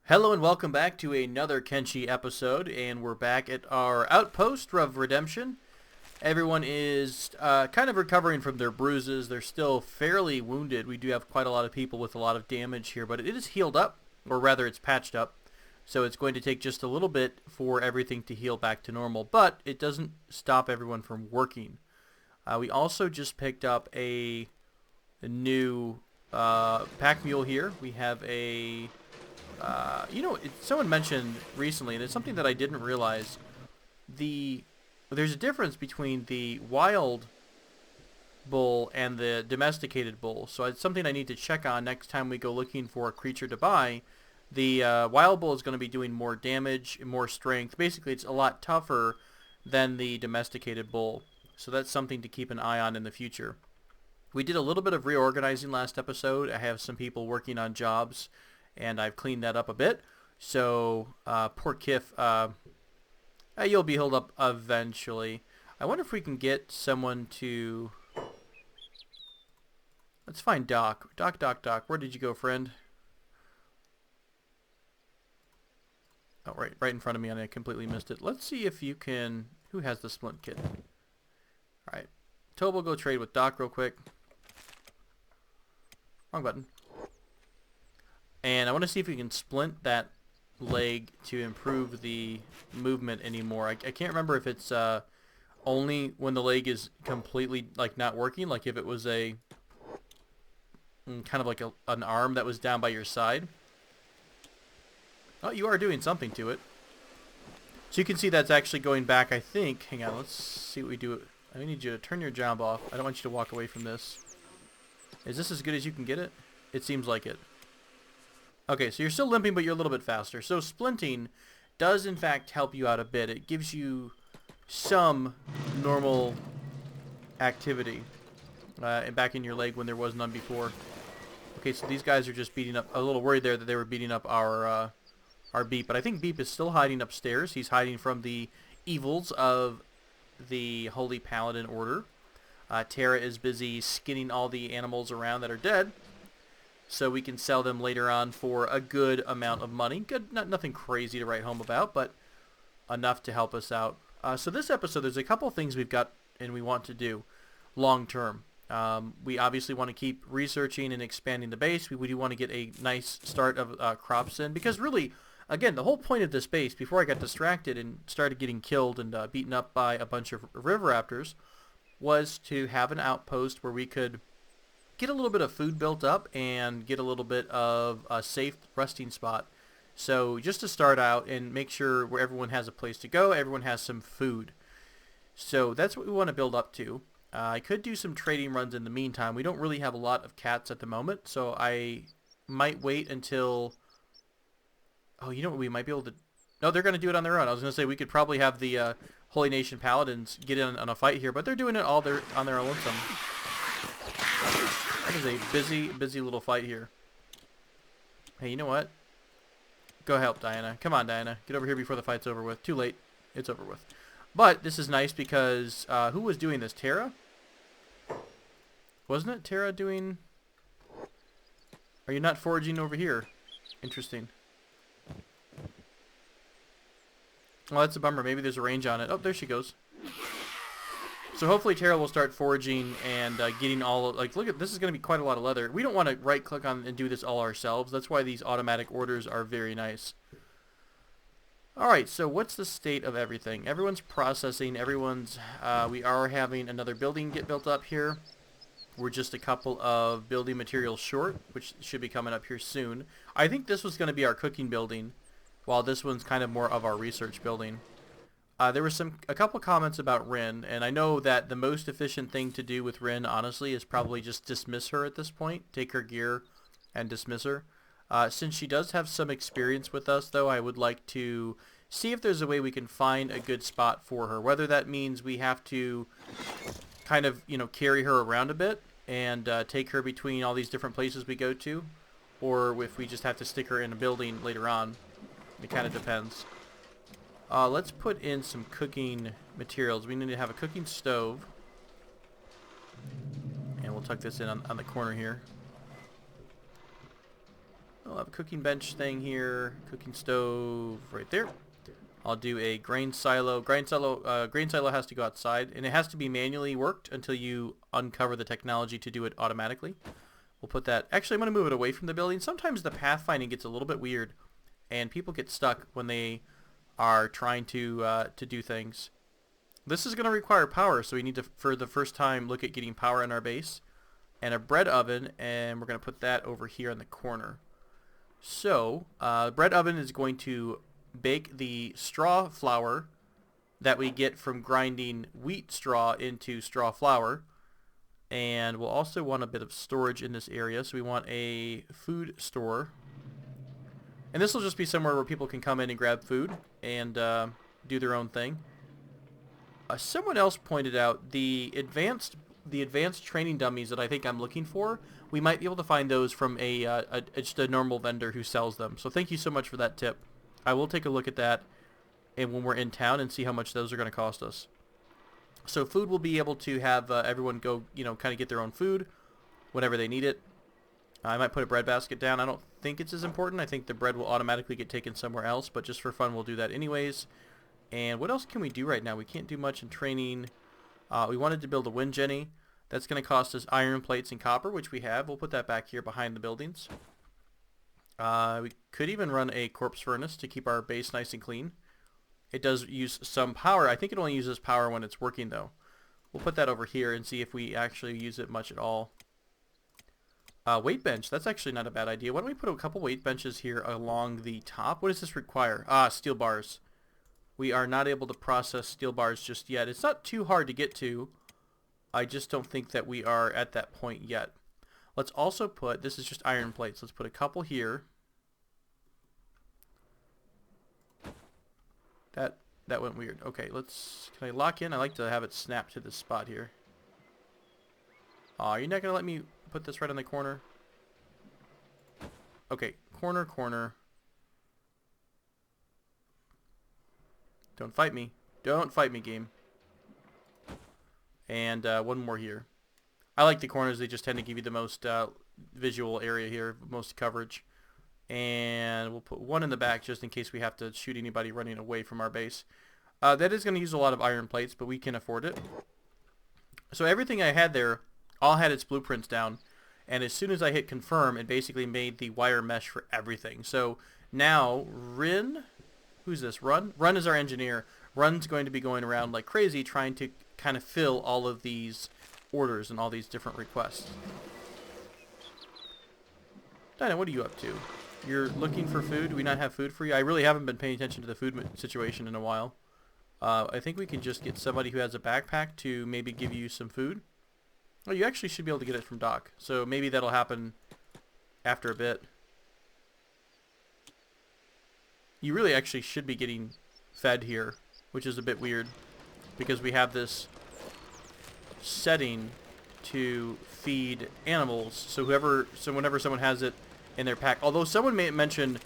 Hello and welcome back to another Kenshi episode, and we're back at our outpost of redemption. Everyone is kind of recovering from their bruises. They're still fairly wounded. We do have quite a lot of people with a lot of damage here, but it is healed up, or rather it's patched up. So it's going to take just a little bit for everything to heal back to normal, but it doesn't stop everyone from working. We also just picked up a new pack mule here. We have a... someone mentioned recently, and it's something that I didn't realize. There's a difference between the wild bull and the domesticated bull. So it's something I need to check on next time we go looking for a creature to buy. The wild bull is going to be doing more damage, more strength. Basically, it's a lot tougher than the domesticated bull. So that's something to keep an eye on in the future. We did a little bit of reorganizing last episode. I have some people working on jobs, and I've cleaned that up a bit. So, poor Kif, you'll be healed up eventually. I wonder if we can get someone to... Let's find Doc. Doc. Where did you go, friend? Oh, right in front of me, and I completely missed it. Let's see if you can... Who has the splint kit? Alright. Tobo, go trade with Doc real quick. Wrong button. And I want to see if we can splint that leg to improve the movement anymore. I can't remember if it's only when the leg is completely not working, like if it was a kind of like an arm that was down by your side. Oh, you are doing something to it. So you can see that's actually going back, I think. Hang on, let's see what we do. I need you to turn your job off. I don't want you to walk away from this. Is this as good as you can get it? It seems like it. Okay, so you're still limping, but you're a little bit faster. So splinting does, in fact, help you out a bit. It gives you some normal activity back in your leg when there was none before. Okay, so these guys are just beating up... A little worried there that they were beating up our Beep. But I think Beep is still hiding upstairs. He's hiding from the evils of the Holy Paladin Order. Terra is busy skinning all the animals around that are dead, so we can sell them later on for a good amount of money. Good, nothing crazy to write home about, but enough to help us out. So this episode, there's a couple things we've got and we want to do long term. We obviously want to keep researching and expanding the base. We do want to get a nice start of crops in, because really, again, the whole point of this base, before I got distracted and started getting killed and beaten up by a bunch of river raptors, was to have an outpost where we could get a little bit of food built up and get a little bit of a safe resting spot. So just to start out and make sure where everyone has a place to go, everyone has some food. So that's what we want to build up to. I could do some trading runs in the meantime. We don't really have a lot of cats at the moment, so I might wait until... Oh, you know what, we might be able to... No, they're going to do it on their own. I was going to say we could probably have the Holy Nation Paladins get in on a fight here, but they're doing it all on their own lonesome. That is a busy little fight here. Hey, you know what? Go help Diana. Come on, Diana. Get over here before the fight's over with. Too late. It's over with. But this is nice because who was doing this? Terra? Wasn't it Terra doing... Are you not foraging over here? Interesting. Well, that's a bummer. Maybe there's a range on it. Oh, there she goes. So hopefully Terra will start foraging and getting all... look at this, is going to be quite a lot of leather. We don't want to right-click on and do this all ourselves. That's why these automatic orders are very nice. Alright, so what's the state of everything? Everyone's processing. Everyone's... we are having another building get built up here. We're just a couple of building materials short, which should be coming up here soon. I think this was going to be our cooking building, while this one's kind of more of our research building. There were a couple comments about Rin, and I know that the most efficient thing to do with Rin, honestly, is probably just dismiss her at this point. Take her gear and dismiss her. Since she does have some experience with us, though, I would like to see if there's a way we can find a good spot for her. Whether that means we have to kind of, carry her around a bit and take her between all these different places we go to, or if we just have to stick her in a building later on. It kind of depends. Let's put in some cooking materials. We need to have a cooking stove. And we'll tuck this in on the corner here. I'll have a cooking bench thing here, cooking stove right there. I'll do a grain silo. Grain silo has to go outside, and it has to be manually worked until you uncover the technology to do it automatically. We'll put that. Actually, I'm going to move it away from the building. Sometimes the pathfinding gets a little bit weird, and people get stuck when they are trying to do things. This is going to require power, so we need to, for the first time, look at getting power in our base. And a bread oven, and we're going to put that over here in the corner. So, bread oven is going to bake the straw flour that we get from grinding wheat straw into straw flour. And we'll also want a bit of storage in this area, so we want a food store. And this will just be somewhere where people can come in and grab food and do their own thing. Someone else pointed out the advanced training dummies that I think I'm looking for. We might be able to find those from just a normal vendor who sells them. So thank you so much for that tip. I will take a look at that and when we're in town and see how much those are going to cost us. So food will be able to have everyone go, kind of get their own food whenever they need it. I might put a bread basket down. I don't think it's as important. I think the bread will automatically get taken somewhere else, but just for fun we'll do that anyways. And what else can we do right now? We can't do much in training. We wanted to build a wind jenny. That's going to cost us iron plates and copper, which we have. We'll put that back here behind the buildings. We could even run a corpse furnace to keep our base nice and clean. It does use some power. I think it only uses power when it's working, though. We'll put that over here and see if we actually use it much at all. Weight bench. That's actually not a bad idea. Why don't we put a couple weight benches here along the top? What does this require? Steel bars. We are not able to process steel bars just yet. It's not too hard to get to. I just don't think that we are at that point yet. Let's also put, this is just iron plates. Let's put a couple here. That went weird. Okay, can I lock in? I like to have it snap to this spot here. You're not going to let me put this right on the corner? Okay, corner. Don't fight me. Don't fight me, game. And one more here. I like the corners. They just tend to give you the most visual area here, most coverage. And we'll put one in the back just in case we have to shoot anybody running away from our base. That is going to use a lot of iron plates, but we can afford it. So everything I had there all had its blueprints down. And as soon as I hit confirm, it basically made the wire mesh for everything. So now, Rin, who's this? Run is our engineer. Run's going to be going around like crazy trying to kind of fill all of these orders and all these different requests. Dinah, what are you up to? You're looking for food? Do we not have food for you? I really haven't been paying attention to the food situation in a while. I think we can just get somebody who has a backpack to maybe give you some food. Oh, you actually should be able to get it from Doc. So maybe that'll happen after a bit. You really actually should be getting fed here, which is a bit weird because we have this setting to feed animals. So whenever someone has it in their pack, although someone may mention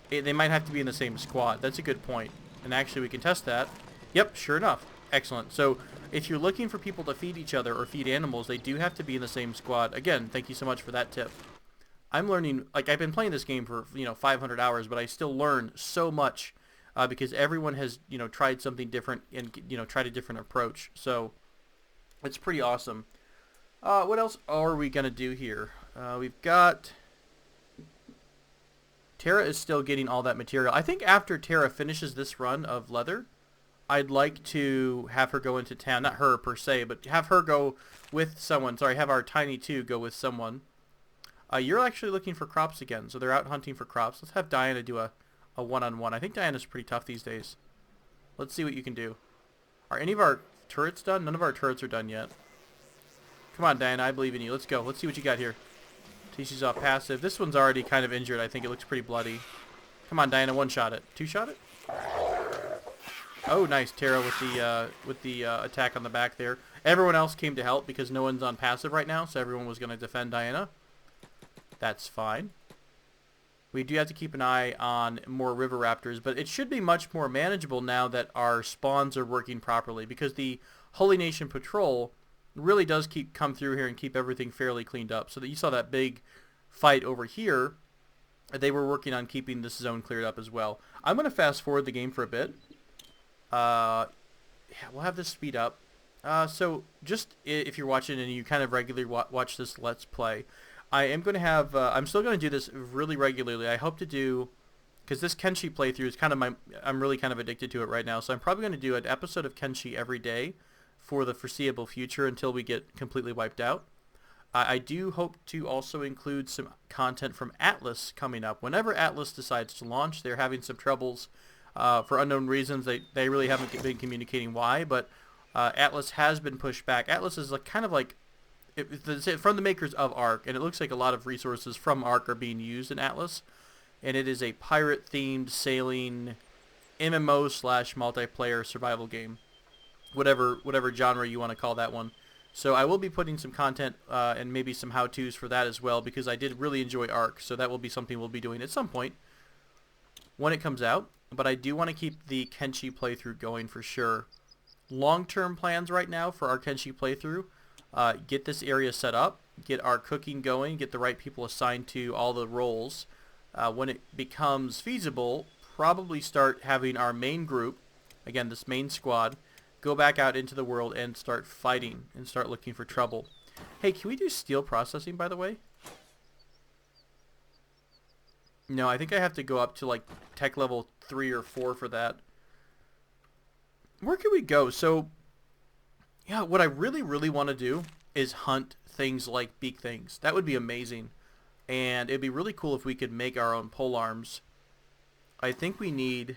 they might have to be in the same squad. That's a good point. And actually we can test that. Yep, sure enough. Excellent. So if you're looking for people to feed each other or feed animals, they do have to be in the same squad. Again, thank you so much for that tip. I'm learning, like I've been playing this game for, 500 hours, but I still learn so much because everyone has, tried something different and, tried a different approach. So it's pretty awesome. What else are we going to do here? We've got... Tara is still getting all that material. I think after Tara finishes this run of leather, I'd like to have her go into town. Not her per se, but have her go with someone. Sorry, have our Tiny 2 go with someone. You're actually looking for crops again, so they're out hunting for crops. Let's have Diana do a one-on-one. I think Diana's pretty tough these days. Let's see what you can do. Are any of our turrets done? None of our turrets are done yet. Come on, Diana, I believe in you. Let's go. Let's see what you got here. TC's off passive. This one's already kind of injured. I think it looks pretty bloody. Come on, Diana, one-shot it. Two-shot it? Oh, nice. Tara with the attack on the back there. Everyone else came to help because no one's on passive right now, so everyone was going to defend Diana. That's fine. We do have to keep an eye on more river raptors, but it should be much more manageable now that our spawns are working properly because the Holy Nation Patrol really does come through here and keep everything fairly cleaned up. So that you saw that big fight over here they were working on keeping this zone cleared up as well. I'm going to fast forward the game for a bit. Yeah, we'll have this speed up. So just if you're watching and you kind of regularly watch this Let's Play, I am going to have, I'm still going to do this really regularly. I hope to do, because this Kenshi playthrough is kind of I'm really kind of addicted to it right now. So I'm probably going to do an episode of Kenshi every day for the foreseeable future until we get completely wiped out. I do hope to also include some content from Atlas coming up. Whenever Atlas decides to launch, they're having some troubles for unknown reasons. They really haven't been communicating why, but Atlas has been pushed back. Atlas is kind of like from the makers of Ark, and it looks like a lot of resources from Ark are being used in Atlas, and it is a pirate-themed sailing MMO / multiplayer survival game, whatever genre you want to call that one. So I will be putting some content and maybe some how-tos for that as well, because I did really enjoy Ark, so that will be something we'll be doing at some point when it comes out. But I do want to keep the Kenshi playthrough going for sure. Long-term plans right now for our Kenshi playthrough, get this area set up, get our cooking going, get the right people assigned to all the roles. When it becomes feasible, probably start having our main group, again this main squad, go back out into the world and start fighting and start looking for trouble. Hey, can we do steel processing, by the way? No, I think I have to go up to like tech level 3 or 4 for that. Where can we go? So, yeah, what I really, really want to do is hunt things like beak things. That would be amazing. And it'd be really cool if we could make our own pole arms. I think we need...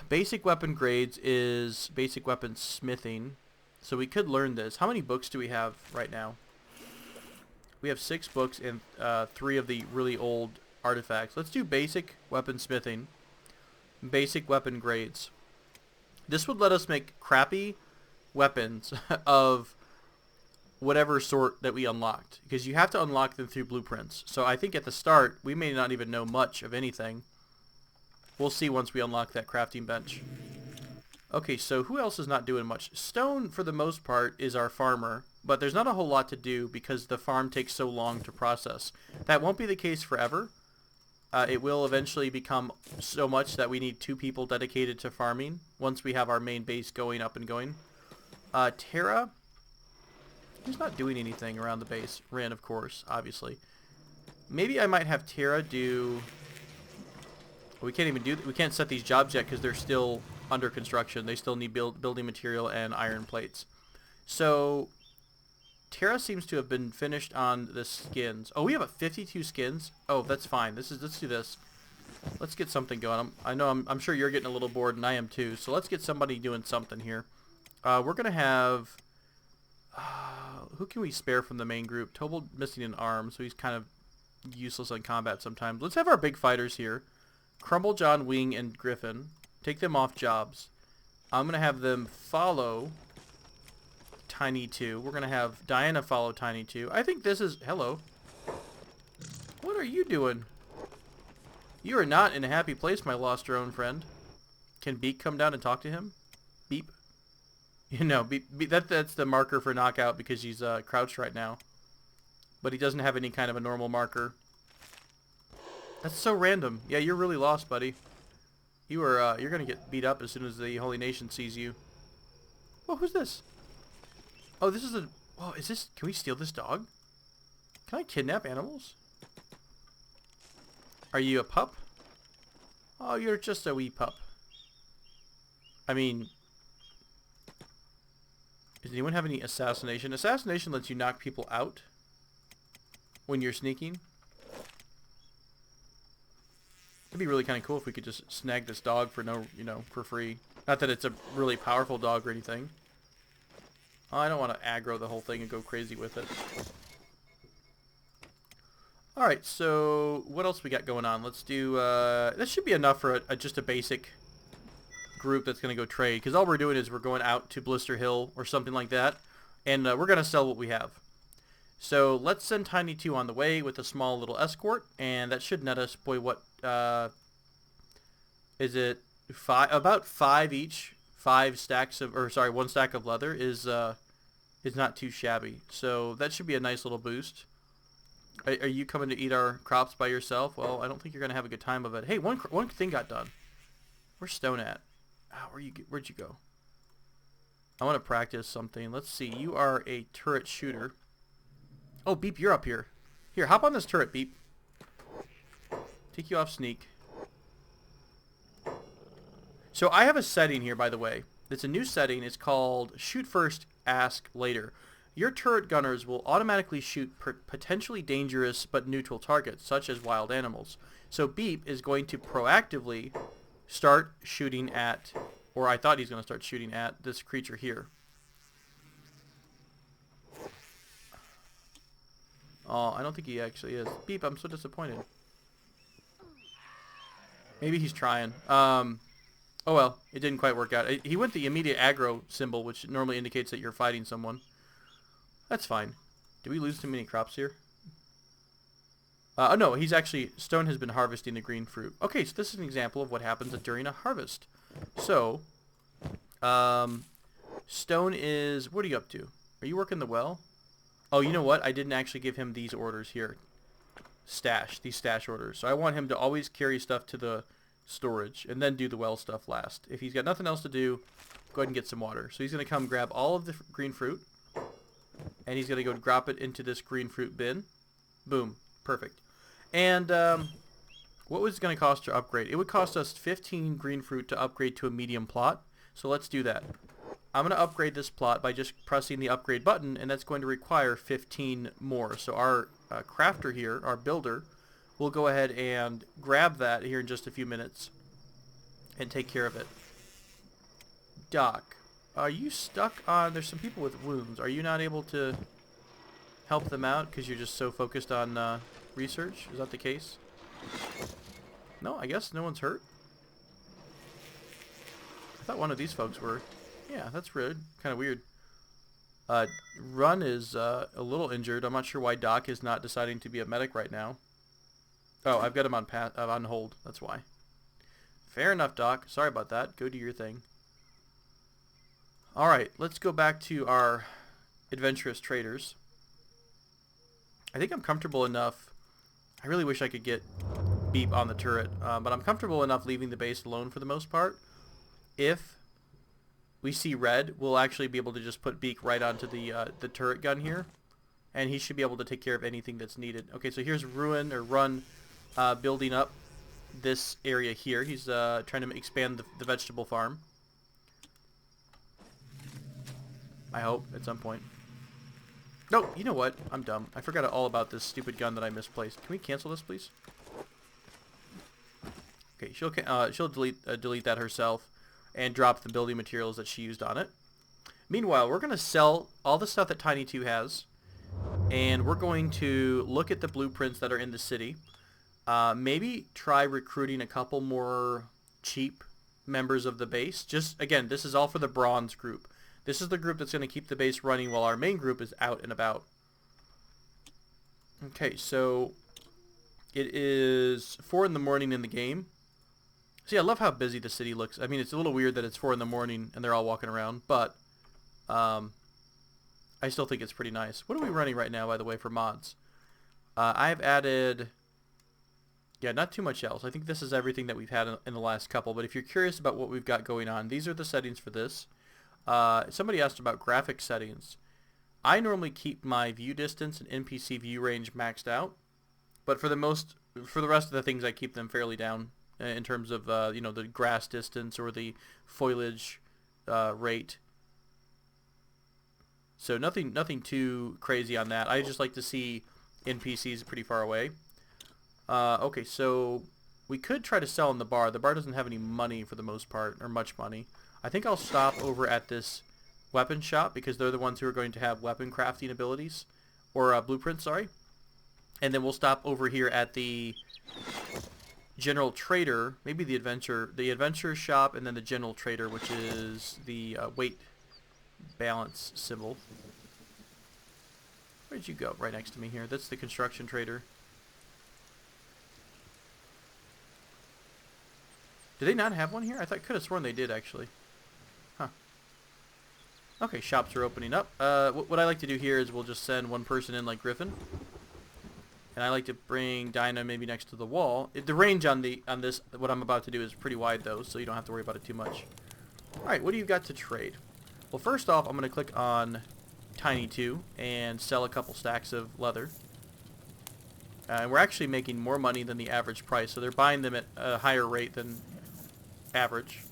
Basic weapon grades is basic weapon smithing. So we could learn this. How many books do we have right now? We have 6 books and 3 of the really old artifacts. Let's do basic weapon smithing. Basic weapon grades. This would let us make crappy weapons of whatever sort that we unlocked, because you have to unlock them through blueprints. So I think at the start we may not even know much of anything. We'll see once we unlock that crafting bench. Okay, so who else is not doing much? Stone, for the most part, is our farmer, but there's not a whole lot to do because the farm takes so long to process. That won't be the case forever. It will eventually become so much that we need 2 people dedicated to farming once we have our main base going up and going. Tara, he's not doing anything around the base. Rin, of course, obviously. Maybe I might have Tara do... We can't even do... We can't set these jobs yet because they're still under construction. They still need building material and iron plates. So Tara seems to have been finished on the skins. Oh, we have 52 skins. Oh, that's fine. Let's do this. Let's get something going. I'm sure you're getting a little bored, and I am too. So let's get somebody doing something here. We're gonna have. Who can we spare from the main group? Tobal missing an arm, so he's kind of useless in combat sometimes. Let's have our big fighters here. Crumble, John, Wing, and Griffin. Take them off jobs. I'm going to have them follow Tiny 2. We're going to have Diana follow Tiny 2. I think this is... Hello. What are you doing? You are not in a happy place, my lost drone friend. Can Beak come down and talk to him? Beep. You know, beep, that's the marker for knockout because he's crouched right now. But he doesn't have any kind of a normal marker. That's so random. Yeah, you're really lost, buddy. You're gonna get beat up as soon as the Holy Nation sees you. Whoa, who's this? Oh, this is a... Whoa, is this... Can we steal this dog? Can I kidnap animals? Are you a pup? Oh, you're just a wee pup. I mean... Does anyone have any assassination? Assassination lets you knock people out when you're sneaking. It'd be really kind of cool if we could just snag this dog for for free. Not that it's a really powerful dog or anything. Oh, I don't want to aggro the whole thing and go crazy with it. Alright, so what else we got going on? Let's do, this should be enough for just a basic group that's going to go trade. Because all we're doing is we're going out to Blister Hill or something like that. And we're going to sell what we have. So let's send Tiny 2 on the way with a small little escort. And that should net us, boy, what... is it about 5 each? 5 stacks of, or sorry, 1 stack of leather is not too shabby. So that should be a nice little boost. Are you coming to eat our crops by yourself? Well, I don't think you're gonna have a good time of it. Hey, one thing got done. Where's Stone at? Oh, where'd you go? I want to practice something. Let's see. You are a turret shooter. Oh, Beep, you're up here. Here, hop on this turret, Beep. Take you off sneak. So I have a setting here, by the way. It's a new setting. It's called Shoot First, Ask Later. Your turret gunners will automatically shoot potentially dangerous but neutral targets, such as wild animals. So Beep is going to proactively start shooting at, or I thought he's going to start shooting at, this creature here. Oh, I don't think he actually is. Beep, I'm so disappointed. Maybe he's trying. Oh well, it didn't quite work out. He went the immediate aggro symbol, which normally indicates that you're fighting someone. That's fine. Did we lose too many crops here? Oh no, he's actually, Stone has been harvesting the green fruit. Okay, so this is an example of what happens during a harvest. So, Stone is, what are you up to? Are you working the well? Oh, you know what? I didn't actually give him these orders here. These stash orders. So I want him to always carry stuff to the storage and then do the well stuff last. If he's got nothing else to do, go ahead and get some water. So he's going to come grab all of the green fruit, and he's going to go drop it into this green fruit bin. Boom. Perfect. And what was it going to cost to upgrade? It would cost us 15 green fruit to upgrade to a medium plot. So let's do that. I'm going to upgrade this plot by just pressing the upgrade button, and that's going to require 15 more. So our crafter here, our builder, will go ahead and grab that here in just a few minutes and take care of it. Doc, are you stuck on... There's some people with wounds. Are you not able to help them out because you're just so focused on research? Is that the case? No, I guess no one's hurt. I thought one of these folks were. Yeah, that's rude. Kind of weird. Run is a little injured. I'm not sure why Doc is not deciding to be a medic right now. Oh, I've got him on hold. That's why. Fair enough, Doc. Sorry about that. Go do your thing. Alright, let's go back to our adventurous traders. I think I'm comfortable enough. I really wish I could get Beep on the turret, but I'm comfortable enough leaving the base alone for the most part. If we see red, we'll actually be able to just put Beak right onto the turret gun here, and he should be able to take care of anything that's needed. Okay, so here's Run building up this area here. He's trying to expand the vegetable farm. I hope, at some point. No, you know what? I'm dumb. I forgot all about this stupid gun that I misplaced. Can we cancel this, please? Okay, she'll delete that herself and drop the building materials that she used on it. Meanwhile, we're going to sell all the stuff that Tiny 2 has, and we're going to look at the blueprints that are in the city. Maybe try recruiting a couple more cheap members of the base. Just, again, this is all for the bronze group. This is the group that's going to keep the base running while our main group is out and about. Okay, so it is 4 in the morning in the game. See, I love how busy the city looks. I mean, it's a little weird that it's 4 in the morning and they're all walking around, but I still think it's pretty nice. What are we running right now, by the way, for mods? I've added... Yeah, not too much else. I think this is everything that we've had in the last couple, but if you're curious about what we've got going on, these are the settings for this. Somebody asked about graphic settings. I normally keep my view distance and NPC view range maxed out, but for the rest of the things, I keep them fairly down in terms of the grass distance or the foliage rate. So nothing too crazy on that. I just like to see NPCs pretty far away. Okay, so we could try to sell in the bar. The bar doesn't have any money for the most part, or much money. I think I'll stop over at this weapon shop because they're the ones who are going to have weapon crafting abilities, or blueprints, sorry. And then we'll stop over here at the general trader, maybe the adventure shop, and then the general trader, which is the weight balance symbol. Where'd you go? Right next to me here. That's the construction trader. Do they not have one here? I could have sworn they did, actually. Huh. Okay, shops are opening up. What I like to do here is we'll just send one person in like Griffin. And I like to bring Dinah maybe next to the wall. The range on this, what I'm about to do, is pretty wide though, so you don't have to worry about it too much. Alright, what do you got to trade? Well, first off, I'm going to click on Tiny 2 and sell a couple stacks of leather. And we're actually making more money than the average price, so they're buying them at a higher rate than average.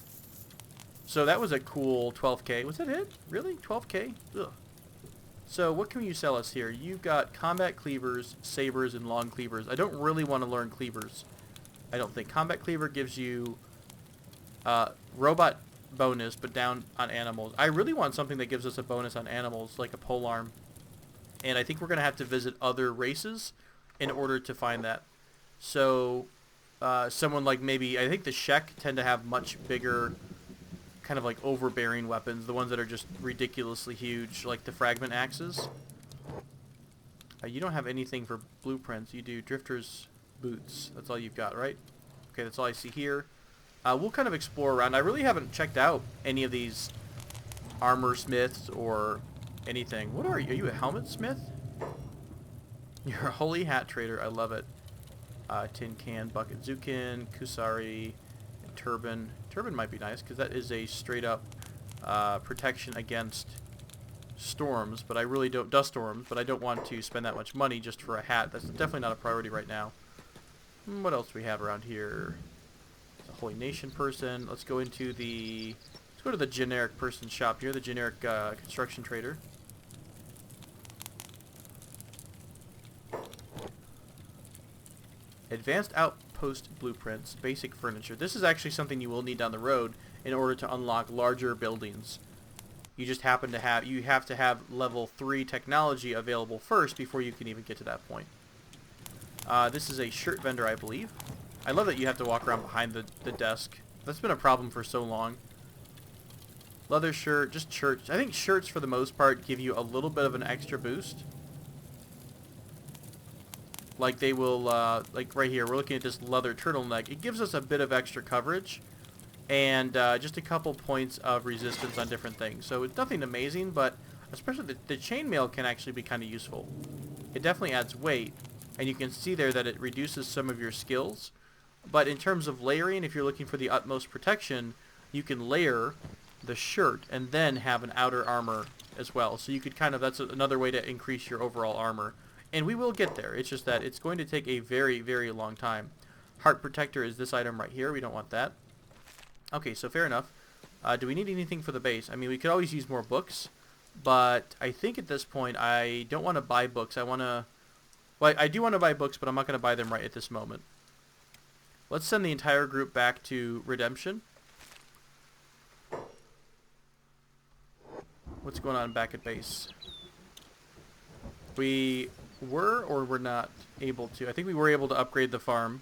So that was a cool 12k. Was that it? Really? 12k? Ugh. So what can you sell us here? You've got combat cleavers, sabers, and long cleavers. I don't really want to learn cleavers. I don't think. Combat cleaver gives you robot bonus, but down on animals. I really want something that gives us a bonus on animals, like a polearm. And I think we're going to have to visit other races in order to find that. So someone like maybe, I think the Shek tend to have much bigger, kind of like overbearing weapons, the ones that are just ridiculously huge, like the fragment axes. You don't have anything for blueprints. You do drifter's boots. That's all you've got, right? Okay, that's all I see here. We'll kind of explore around. I really haven't checked out any of these armor smiths or anything. What are you? Are you a helmet smith? You're a holy hat trader. I love it. Tin can, bucket, zukin, kusari, and turban. Turban might be nice because that is a straight up protection against storms, but I really don't, dust storms, but I don't want to spend that much money just for a hat. That's definitely not a priority right now. What else do we have around here? It's a Holy Nation person. Let's go into the, let's go to the generic person shop here, the generic construction trader. Advanced outpost blueprints, basic furniture. This is actually something you will need down the road in order to unlock larger buildings. You just happen to have, you have to have level 3 technology available first before you can even get to that point. This is a shirt vendor, I believe. I love that you have to walk around behind the desk. That's been a problem for so long. Leather shirt, just shirts. I think shirts for the most part give you a little bit of an extra boost. Like they will, like right here, we're looking at this leather turtleneck. It gives us a bit of extra coverage and just a couple points of resistance on different things. So it's nothing amazing, but especially the chainmail can actually be kind of useful. It definitely adds weight, and you can see there that it reduces some of your skills. But in terms of layering, if you're looking for the utmost protection, you can layer the shirt and then have an outer armor as well. So you could kind of, that's another way to increase your overall armor. And we will get there. It's just that it's going to take a very, very long time. Heart protector is this item right here. We don't want that. Okay, so fair enough. Do we need anything for the base? I mean, we could always use more books, but I think at this point I don't want to buy books. I want to... Well, I do want to buy books, but I'm not going to buy them right at this moment. Let's send the entire group back to Redemption. What's going on back at base? We were or were not able to. I think we were able to upgrade the farm.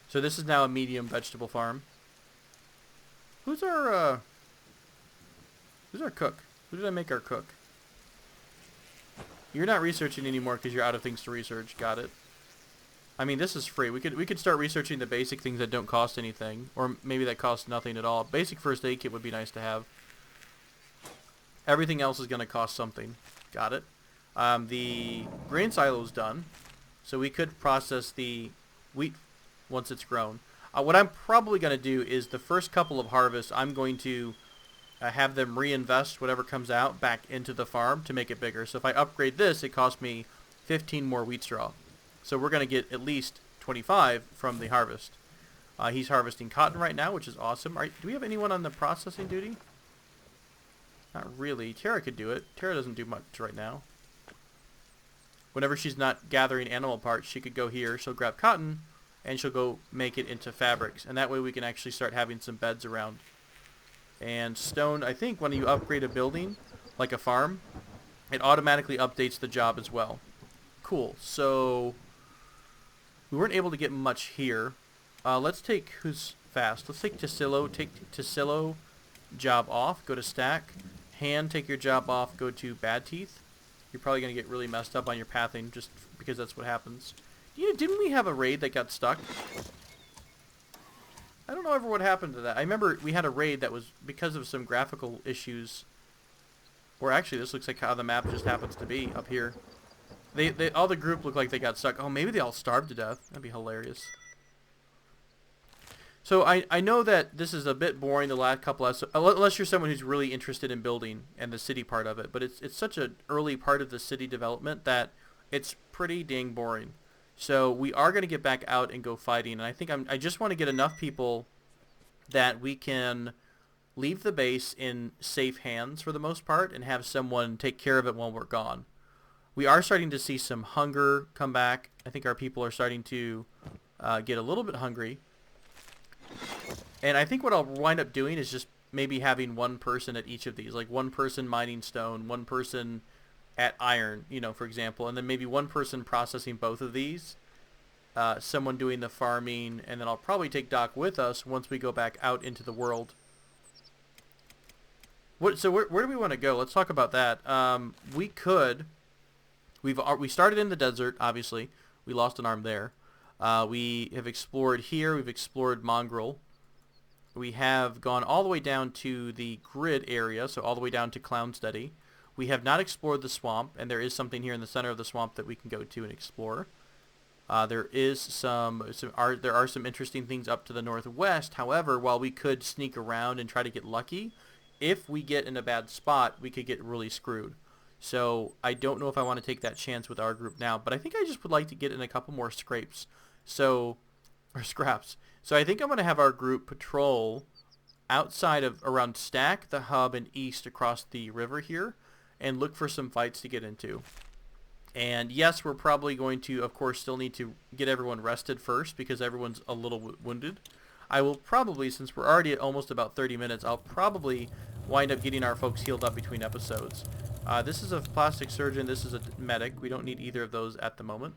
So this is now a medium vegetable farm. Who's our cook? Who did I make our cook? You're not researching anymore because you're out of things to research. Got it. I mean, this is free. We could start researching the basic things that don't cost anything, or maybe that cost nothing at all. Basic first aid kit would be nice to have. Everything else is going to cost something. Got it. The grain silo is done, so we could process the wheat once it's grown. What I'm probably going to do is the first couple of harvests, I'm going to have them reinvest whatever comes out back into the farm to make it bigger. So if I upgrade this, it costs me 15 more wheat straw. So we're going to get at least 25 from the harvest. He's harvesting cotton right now, which is awesome. Do we have anyone on the processing duty? Not really. Tara could do it. Tara doesn't do much right now. Whenever she's not gathering animal parts, she could go here. She'll grab cotton, and she'll go make it into fabrics. And that way we can actually start having some beds around. And stone, I think when you upgrade a building, like a farm, it automatically updates the job as well. Cool. So we weren't able to get much here. Let's take, who's fast? Let's take Tassilo. Take Tassilo job off. Go to stack. Hand, take your job off, go to bad teeth. You're probably going to get really messed up on your pathing just because that's what happens. You know, didn't we have a raid that got stuck? I don't know ever what happened to that. I remember we had a raid that was because of some graphical issues. Or actually, this looks like how the map just happens to be up here. They all the group look like they got stuck. Oh, maybe they all starved to death. That'd be hilarious. So I know that this is a bit boring, the last couple of, unless you're someone who's really interested in building and the city part of it, but it's such an early part of the city development that it's pretty dang boring. So we are going to get back out and go fighting, and I think I just want to get enough people that we can leave the base in safe hands for the most part and have someone take care of it while we're gone. We are starting to see some hunger come back. I think our people are starting to get a little bit hungry. And I think what I'll wind up doing is just maybe having one person at each of these, like one person mining stone, one person at iron, you know, for example, and then maybe one person processing both of these, someone doing the farming, and then I'll probably take Doc with us once we go back out into the world. So where do we want to go? Let's talk about that. We started in the desert, obviously. We lost an arm there. We have explored here. We've explored Mongrel. We have gone all the way down to the grid area, so all the way down to Clownsteady. We have not explored the swamp, and there is something here in the center of the swamp that we can go to and explore. There are some interesting things up to the northwest. However, while we could sneak around and try to get lucky, if we get in a bad spot, we could get really screwed. So I don't know if I want to take that chance with our group now, but I think I just would like to get in a couple more scrapes. Or scraps. So I think I'm going to have our group patrol outside of around Stack, the hub, and east across the river here, and look for some fights to get into. And yes, we're probably going to, of course, still need to get everyone rested first because everyone's a little wounded. I will probably, since we're already at almost about 30 minutes, I'll probably wind up getting our folks healed up between episodes. This is a plastic surgeon. This is a medic. We don't need either of those at the moment.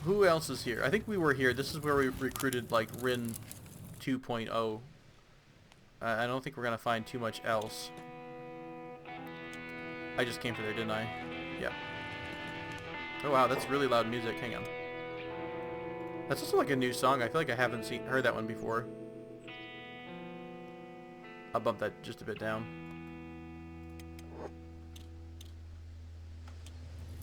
Who else is here? I think we were here. This is where we recruited, like, Rin 2.0. I don't think we're going to find too much else. I just came for there, didn't I? Yeah. Oh, wow, that's really loud music. Hang on. That's also like a new song. I feel like I haven't heard that one before. I'll bump that just a bit down.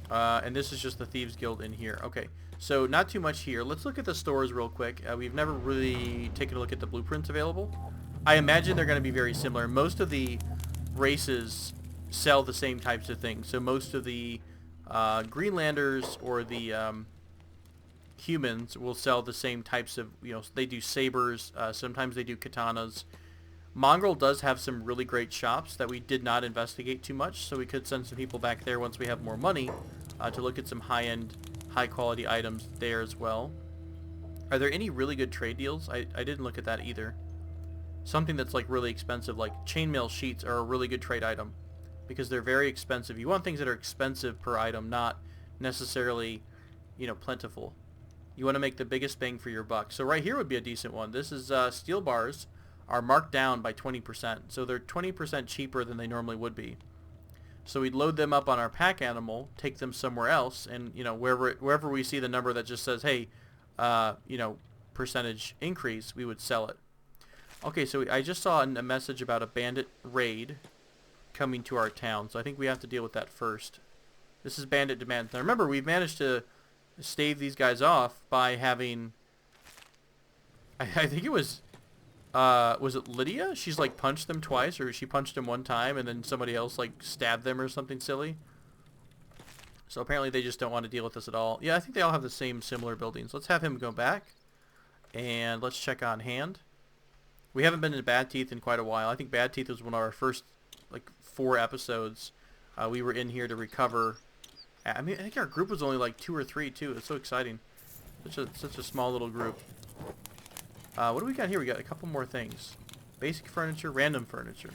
And this is just the Thieves Guild in here. Okay, so not too much here. Let's look at the stores real quick. We've never really taken a look at the blueprints available. I imagine they're going to be very similar. Most of the races sell the same types of things. So most of the Greenlanders or the humans will sell the same types of, you know, they do sabers. Sometimes they do katanas. Mongrel does have some really great shops that we did not investigate too much, so we could send some people back there once we have more money to look at some high-end, high-quality items there as well. Are there any really good trade deals? I didn't look at that either. Something that's like really expensive, like chainmail sheets are a really good trade item because they're very expensive. You want things that are expensive per item, not necessarily, you know, plentiful. You want to make the biggest bang for your buck. So right here would be a decent one. This is steel bars are marked down by 20%. So they're 20% cheaper than they normally would be. So we'd load them up on our pack animal, take them somewhere else, and, you know, wherever we see the number that just says, hey, you know, percentage increase, we would sell it. Okay, so I just saw a message about a bandit raid coming to our town, so I think we have to deal with that first. This is bandit demands. Now remember, we've managed to stave these guys off by having, I think it was it Lydia? She's like punched them twice, or she punched him one time and then somebody else like stabbed them or something silly. So apparently they just don't want to deal with this at all. Yeah, I think they all have the same similar buildings. Let's have him go back and let's check on hand. We haven't been in Bad Teeth in quite a while. I think Bad Teeth was one of our first like 4 episodes. We were in here to recover. I mean, I think our group was only like 2 or 3 too. It's so exciting. Such a small little group. What do we got here? We got a couple more things. Basic furniture, random furniture.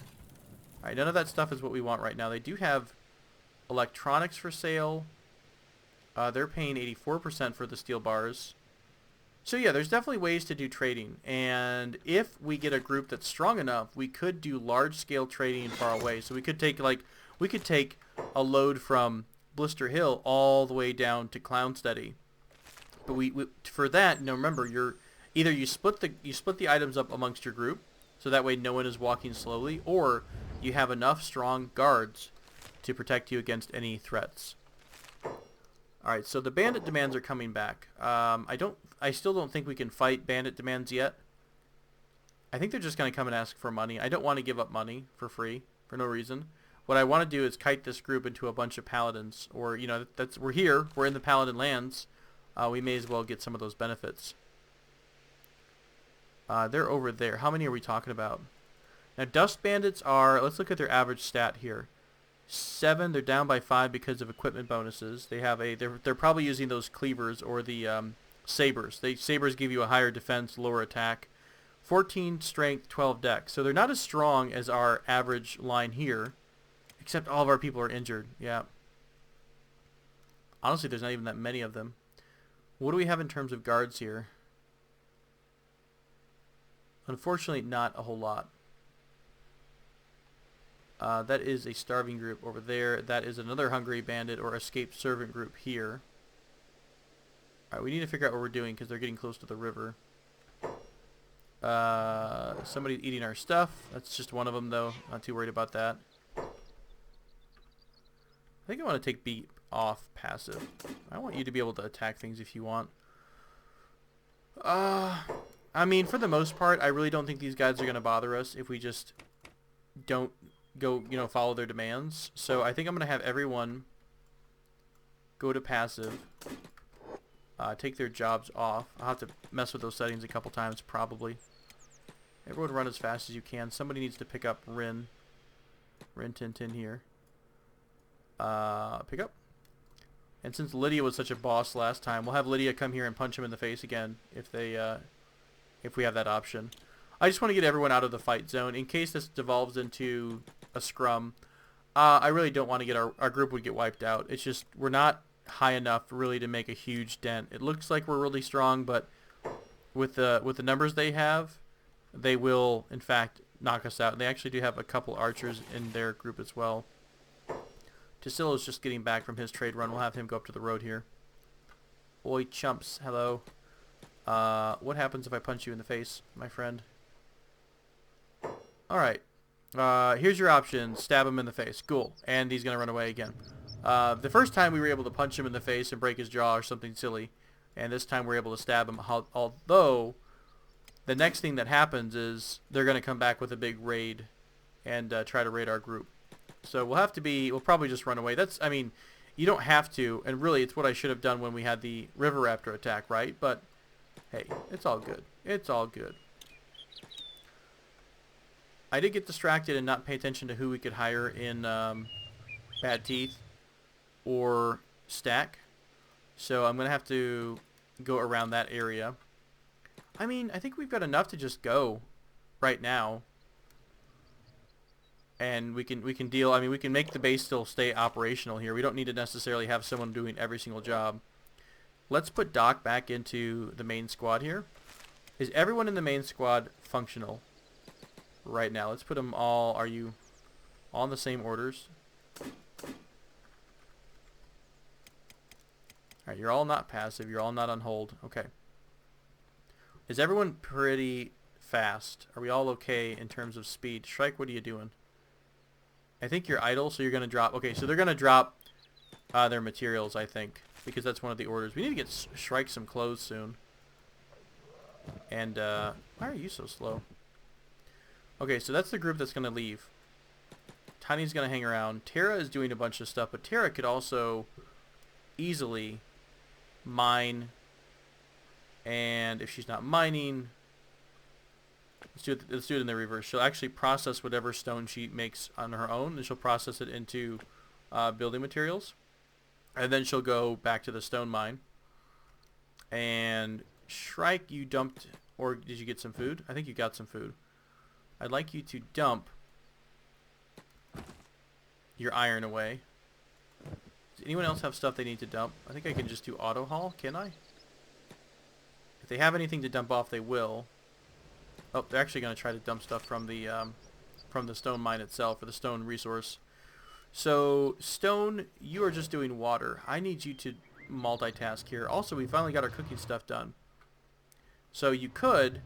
Alright, none of that stuff is what we want right now. They do have electronics for sale. They're paying 84% for the steel bars. So yeah, there's definitely ways to do trading. And if we get a group that's strong enough, we could do large-scale trading far away. So we could take a load from Blister Hill all the way down to Clownsteady. But we for that, now remember, you split the items up amongst your group, so that way no one is walking slowly, or you have enough strong guards to protect you against any threats. Alright, so the bandit demands are coming back. I still don't think we can fight bandit demands yet. I think they're just going to come and ask for money. I don't want to give up money for free, for no reason. What I want to do is kite this group into a bunch of paladins. Or, you know, we're here. We're in the paladin lands. We may as well get some of those benefits. They're over there. How many are we talking about? Now, dust bandits are... Let's look at their average stat here. 7. They're down by 5 because of equipment bonuses. They have they're probably using those cleavers or the sabers. Sabers give you a higher defense, lower attack. 14 strength, 12 dex. So they're not as strong as our average line here, except all of our people are injured. Yeah. Honestly, there's not even that many of them. What do we have in terms of guards here? Unfortunately, not a whole lot. That is a starving group over there. That is another hungry bandit or escaped servant group here. Alright, we need to figure out what we're doing because they're getting close to the river. Somebody's eating our stuff. That's just one of them, though. Not too worried about that. I think I want to take beat off passive. I want you to be able to attack things if you want. I mean, for the most part, I really don't think these guys are going to bother us if we just don't go, you know, follow their demands. So I think I'm going to have everyone go to passive. Take their jobs off. I'll have to mess with those settings a couple times, probably. Everyone run as fast as you can. Somebody needs to pick up Rin. Rin Tin Tin here. Pick up. And since Lydia was such a boss last time, we'll have Lydia come here and punch him in the face again if we have that option. I just want to get everyone out of the fight zone in case this devolves into a scrum. I really don't want to get our group would get wiped out. It's just we're not high enough really to make a huge dent. It looks like we're really strong, but with the numbers they have, they will in fact knock us out. And they actually do have a couple archers in their group as well. Tassilo's just getting back from his trade run. We'll have him go up to the road here. Oi, chumps. Hello. What happens if I punch you in the face, my friend? Alright. Here's your option. Stab him in the face. Cool. And he's going to run away again. The first time we were able to punch him in the face and break his jaw or something silly. And this time we're able to stab him. Although, the next thing that happens is they're going to come back with a big raid and try to raid our group. So we'll probably just run away. I mean, you don't have to. And really, it's what I should have done when we had the River Raptor attack, right? But, hey, it's all good. It's all good. I did get distracted and not pay attention to who we could hire in Bad Teeth or Stack. So I'm going to have to go around that area. I mean, I think we've got enough to just go right now. And we can deal, I mean, we can make the base still stay operational here. We don't need to necessarily have someone doing every single job. Let's put Doc back into the main squad here. Is everyone in the main squad functional right now? Let's put them all, are you all in the same orders? Alright, you're all not passive. You're all not on hold. Okay. Is everyone pretty fast? Are we all okay in terms of speed? Shrike, what are you doing? I think you're idle, so you're going to drop. Okay, so they're going to drop their materials, I think, because that's one of the orders. We need to get Shrike some clothes soon. And, why are you so slow? Okay, so that's the group that's going to leave. Tiny's going to hang around. Tara is doing a bunch of stuff, but Tara could also easily mine. And if she's not mining, let's do it in the reverse. She'll actually process whatever stone she makes on her own, and she'll process it into building materials. And then she'll go back to the stone mine. And Shrike, you dumped, or did you get some food? I think you got some food. I'd like you to dump your iron away. Does anyone else have stuff they need to dump? I think I can just do auto haul, can I? If they have anything to dump off, they will. Oh, they're actually going to try to dump stuff from the stone mine itself, or the stone resource. So, stone, you are just doing water. I need you to multitask here. Also, we finally got our cooking stuff done. So you could,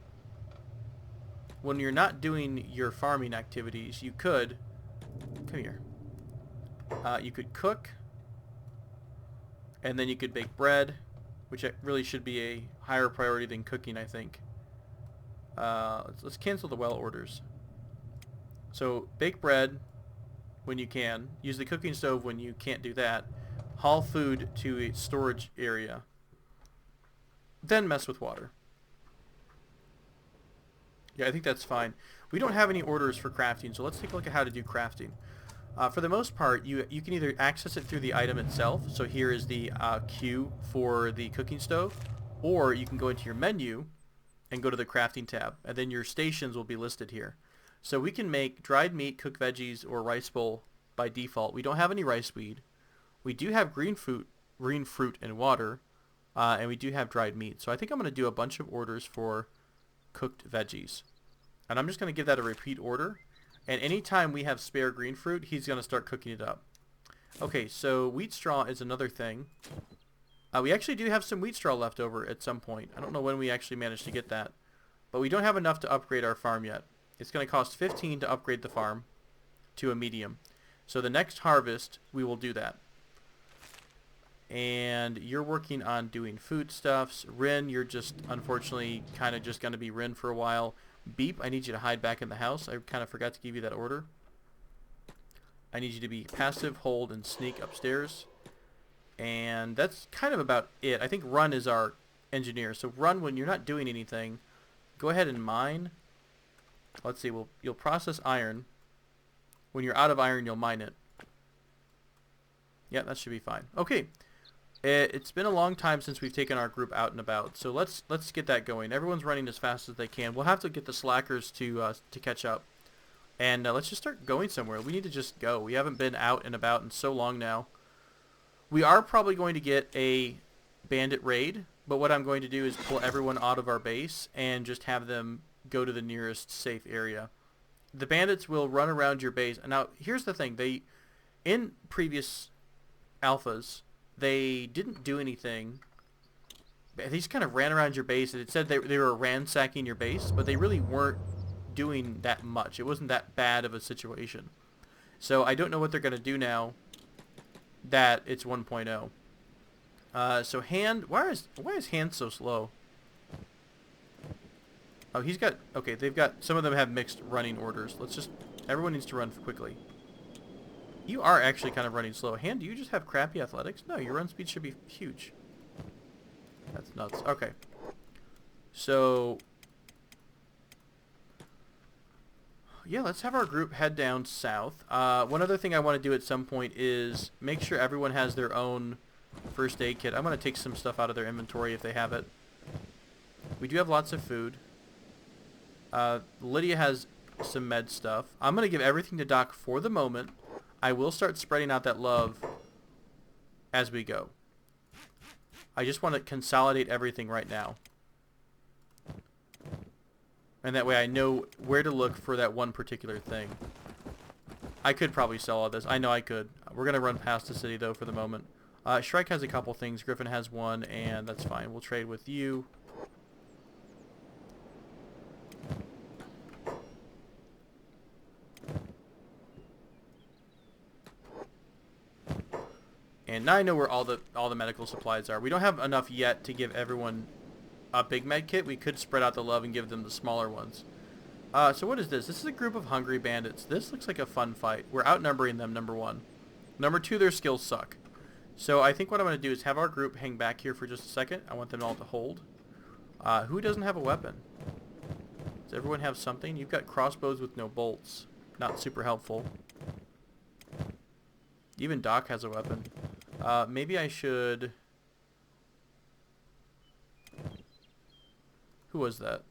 when you're not doing your farming activities, you could Come here. You could cook, and then you could bake bread, which really should be a higher priority than cooking, I think. Let's cancel the well orders. So bake bread when you can. Use the cooking stove when you can't do that. Haul food to a storage area. Then mess with water. Yeah, I think that's fine. We don't have any orders for crafting, so let's take a look at how to do crafting. For the most part, you can either access it through the item itself. So here is the queue for the cooking stove. Or you can go into your menu and go to the crafting tab. And then your stations will be listed here. So we can make dried meat, cooked veggies, or rice bowl by default. We don't have any rice weed. We do have green fruit and water. And we do have dried meat. So I think I'm going to do a bunch of orders for cooked veggies. And I'm just going to give that a repeat order. And anytime we have spare green fruit, he's going to start cooking it up. Okay, so wheat straw is another thing. We actually do have some wheat straw left over at some point. I don't know when we actually managed to get that. But we don't have enough to upgrade our farm yet. It's going to cost 15 to upgrade the farm to a medium. So the next harvest, we will do that. And you're working on doing foodstuffs. Rin, you're just unfortunately kind of just going to be Rin for a while. Beep, I need you to hide back in the house. I kind of forgot to give you that order. I need you to be passive, hold, and sneak upstairs. And that's kind of about it. I think Run is our engineer. So Run, when you're not doing anything, go ahead and mine. Let's see, you'll process iron. When you're out of iron, you'll mine it. Yeah, that should be fine. Okay. It's been a long time since we've taken our group out and about, so let's get that going. Everyone's running as fast as they can. We'll have to get the slackers to catch up, and let's just start going somewhere. We need to just go. We haven't been out and about in so long now. We are probably going to get a bandit raid, but what I'm going to do is pull everyone out of our base and just have them go to the nearest safe area. The bandits will run around your base. Now, here's the thing. In previous alphas, they didn't do anything. They just kind of ran around your base. It said they were ransacking your base, but they really weren't doing that much. It wasn't that bad of a situation. So I don't know what they're going to do now that it's 1.0. So Hand, why is Hand so slow? Oh, he's got, okay, they've got, some of them have mixed running orders. Everyone needs to run quickly. You are actually kind of running slow. Hand, do you just have crappy athletics? No, your run speed should be huge. That's nuts. Okay. So, yeah, let's have our group head down south. One other thing I want to do at some point is make sure everyone has their own first aid kit. I'm going to take some stuff out of their inventory if they have it. We do have lots of food. Lydia has some med stuff. I'm going to give everything to Doc for the moment. I will start spreading out that love as we go. I just want to consolidate everything right now. And that way I know where to look for that one particular thing. I could probably sell all this. I know I could. We're going to run past the city, though, for the moment. Shrike has a couple things. Griffin has one, and that's fine. We'll trade with you. And now I know where all the medical supplies are. We don't have enough yet to give everyone a big med kit. We could spread out the love and give them the smaller ones. So what is this? This is a group of hungry bandits. This looks like a fun fight. We're outnumbering them, number one. Number two, their skills suck. So I think what I'm going to do is have our group hang back here for just a second. I want them all to hold. Who doesn't have a weapon? Does everyone have something? You've got crossbows with no bolts. Not super helpful. Even Doc has a weapon. Maybe I should... Who was that?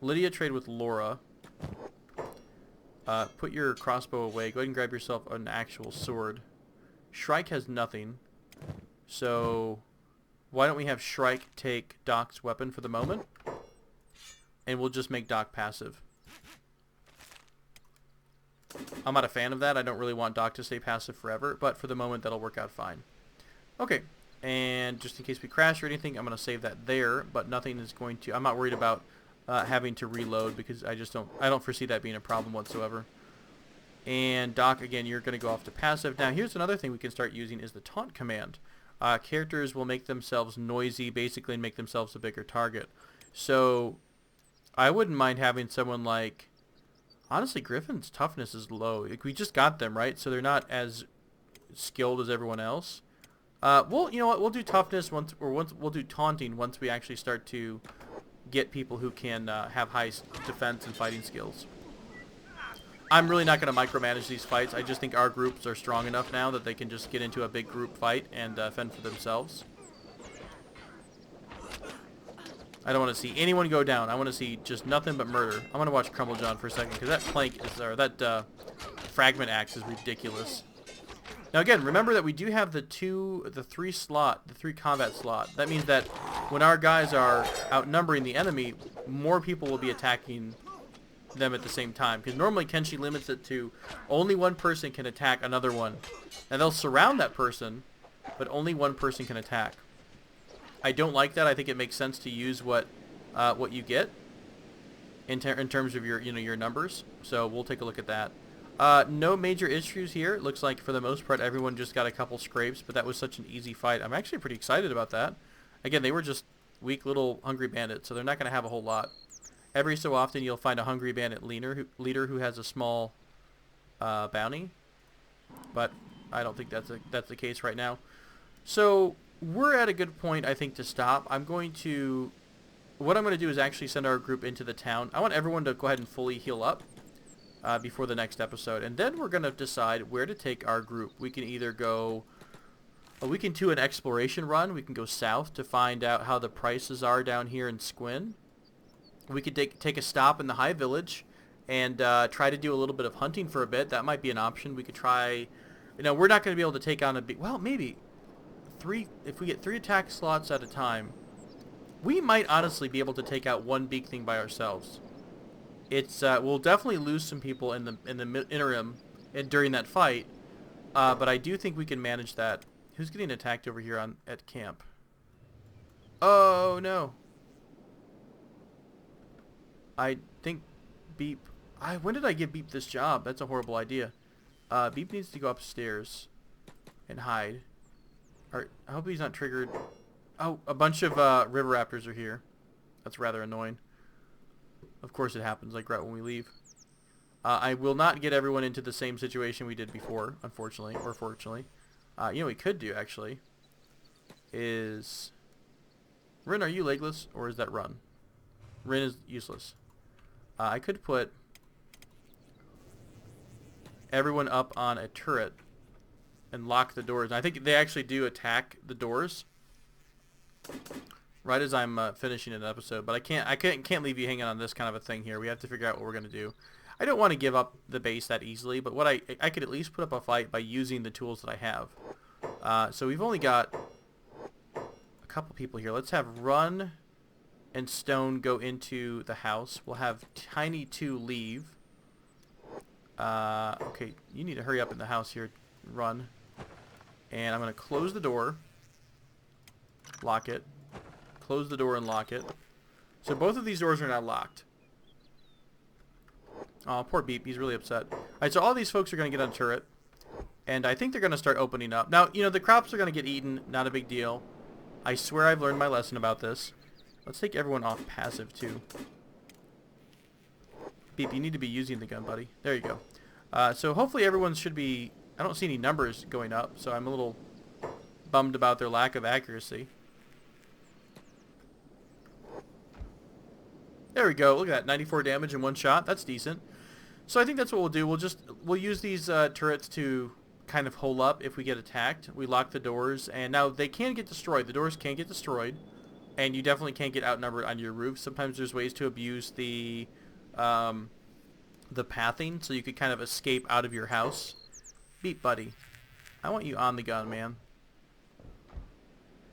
Lydia trade with Laura. Put your crossbow away. Go ahead and grab yourself an actual sword. Shrike has nothing. So why don't we have Shrike take Doc's weapon for the moment? And we'll just make Doc passive. I'm not a fan of that. I don't really want Doc to stay passive forever, but for the moment that'll work out fine. Okay, and just in case we crash or anything, I'm going to save that there, but nothing is going to... I'm not worried about having to reload because I don't foresee that being a problem whatsoever. And Doc, again, you're going to go off to passive. Now, here's another thing we can start using is the taunt command. Characters will make themselves noisy, basically, and make themselves a bigger target. So, I wouldn't mind having someone like... Honestly, Griffin's toughness is low. Like, we just got them, right? So they're not as skilled as everyone else. Well, you know what? We'll do toughness once we'll do taunting once we actually start to get people who can have high defense and fighting skills. I'm really not going to micromanage these fights. I just think our groups are strong enough now that they can just get into a big group fight and fend for themselves. I don't want to see anyone go down. I want to see just nothing but murder. I'm going to watch Crumble John for a second because that plank is, or that fragment axe is ridiculous. Now again, remember that we do have the three combat slot. That means that when our guys are outnumbering the enemy, more people will be attacking them at the same time, because normally Kenshi limits it to only one person can attack another one, and they'll surround that person, but only one person can attack. I don't like that. I think it makes sense to use what you get in terms of your numbers. So we'll take a look at that. No major issues here. It looks like for the most part everyone just got a couple scrapes, but that was such an easy fight. I'm actually pretty excited about that. Again, they were just weak little hungry bandits, so they're not going to have a whole lot. Every so often you'll find a hungry bandit leader who has a small bounty, but I don't think that's the case right now. So we're at a good point, I think, to stop. What I'm going to do is actually send our group into the town. I want everyone to go ahead and fully heal up before the next episode, and then we're going to decide where to take our group. We can either go... we can do an exploration run. We can go south to find out how the prices are down here in Squin. We could take a stop in the High Village and try to do a little bit of hunting for a bit. That might be an option. We could try... we're not going to be able to take on a big... Well, maybe. If we get 3 attack slots at a time, we might honestly be able to take out one big thing by ourselves. We'll definitely lose some people in the interim and during that fight, but I do think we can manage that. Who's getting attacked over here at camp? Oh, no. I think Beep... when did I give Beep this job? That's a horrible idea. Beep needs to go upstairs and hide. I hope he's not triggered. Oh, a bunch of river raptors are here. That's rather annoying. Of course it happens, like right when we leave. I will not get everyone into the same situation we did before, unfortunately, or fortunately. You know what we could do, actually, is... Rin, are you legless, or is that Run? Rin is useless. I could put everyone up on a turret and lock the doors. And I think they actually do attack the doors right as I'm finishing an episode. But I can't leave you hanging on this kind of a thing here. We have to figure out what we're going to do. I don't want to give up the base that easily, but what I could at least put up a fight by using the tools that I have. So we've only got a couple people here. Let's have Run and Stone go into the house. We'll have Tiny 2 leave. Okay, you need to hurry up in the house here, Run. And I'm going to close the door, lock it, close the door and lock it. So both of these doors are now locked. Oh, poor Beep. He's really upset. All right, so all these folks are going to get on a turret, and I think they're going to start opening up. Now, the crops are going to get eaten. Not a big deal. I swear I've learned my lesson about this. Let's take everyone off passive, too. Beep, you need to be using the gun, buddy. There you go. So hopefully everyone should be... I don't see any numbers going up, so I'm a little bummed about their lack of accuracy. There we go. Look at that. 94 damage in one shot. That's decent. So I think that's what we'll do. We'll use these turrets to kind of hole up if we get attacked. We lock the doors, and now they can get destroyed. The doors can get destroyed, and you definitely can't get outnumbered on your roof. Sometimes there's ways to abuse the pathing, so you could kind of escape out of your house. Beep, buddy. I want you on the gun, man.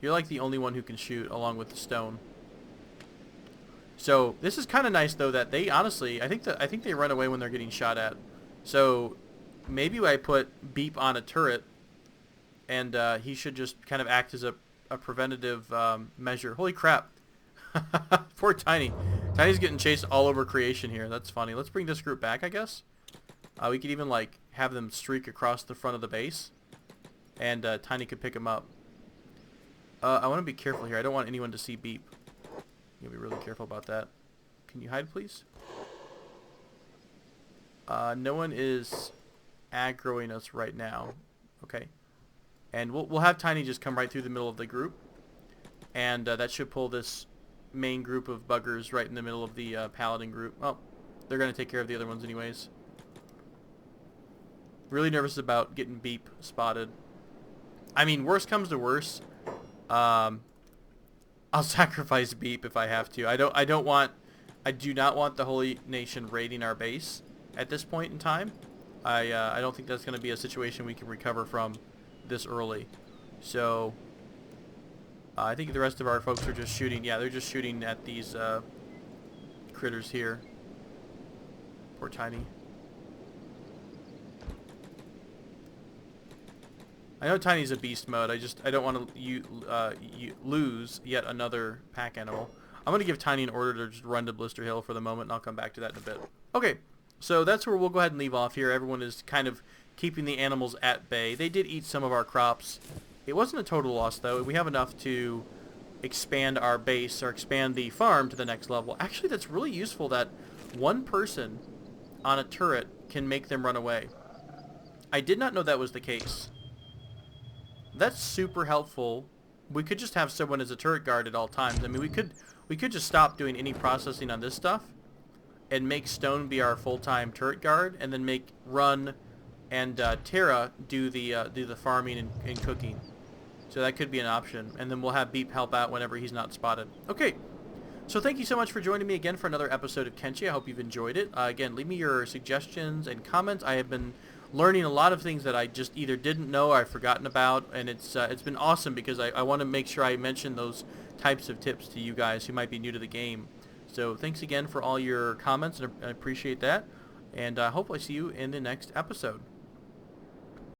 You're like the only one who can shoot, along with the Stone. So this is kind of nice, though, that they honestly, I think they run away when they're getting shot at. So maybe I put Beep on a turret, and he should just kind of act as a preventative measure. Holy crap! Poor Tiny. Tiny's getting chased all over creation here. That's funny. Let's bring this group back, I guess. We could even like have them streak across the front of the base, and Tiny could pick them up. I want to be careful here. I don't want anyone to see Beep. You'll be really careful about that. Can you hide, please? No one is aggroing us right now. Okay. And we'll have Tiny just come right through the middle of the group. And that should pull this main group of buggers right in the middle of the paladin group. Oh, they're going to take care of the other ones anyways. Really nervous about getting Beep spotted. I mean, worst comes to worst. I'll sacrifice Beep if I have to. I do not want the Holy Nation raiding our base at this point in time. I don't think that's going to be a situation we can recover from this early. So I think the rest of our folks are just shooting. Yeah, they're just shooting at these critters here. Poor Tiny. I know Tiny's a beast mode. I don't want to lose yet another pack animal. I'm going to give Tiny an order to just run to Blister Hill for the moment, and I'll come back to that in a bit. Okay, so that's where we'll go ahead and leave off here. Everyone is kind of keeping the animals at bay. They did eat some of our crops. It wasn't a total loss, though. We have enough to expand our base or expand the farm to the next level. Actually, that's really useful that one person on a turret can make them run away. I did not know that was the case. That's super helpful. We could just have someone as a turret guard at all times. I mean, we could just stop doing any processing on this stuff and make Stone be our full-time turret guard, and then make Run and Terra do the farming and cooking. So that could be an option. And then we'll have Beep help out whenever he's not spotted. Okay. So thank you so much for joining me again for another episode of Kenshi. I hope you've enjoyed it. Again, leave me your suggestions and comments. I have been learning a lot of things that I just either didn't know or I've forgotten about, and it's been awesome because I want to make sure I mention those types of tips to you guys who might be new to the game. So thanks again for all your comments, and I appreciate that, and I hope I see you in the next episode.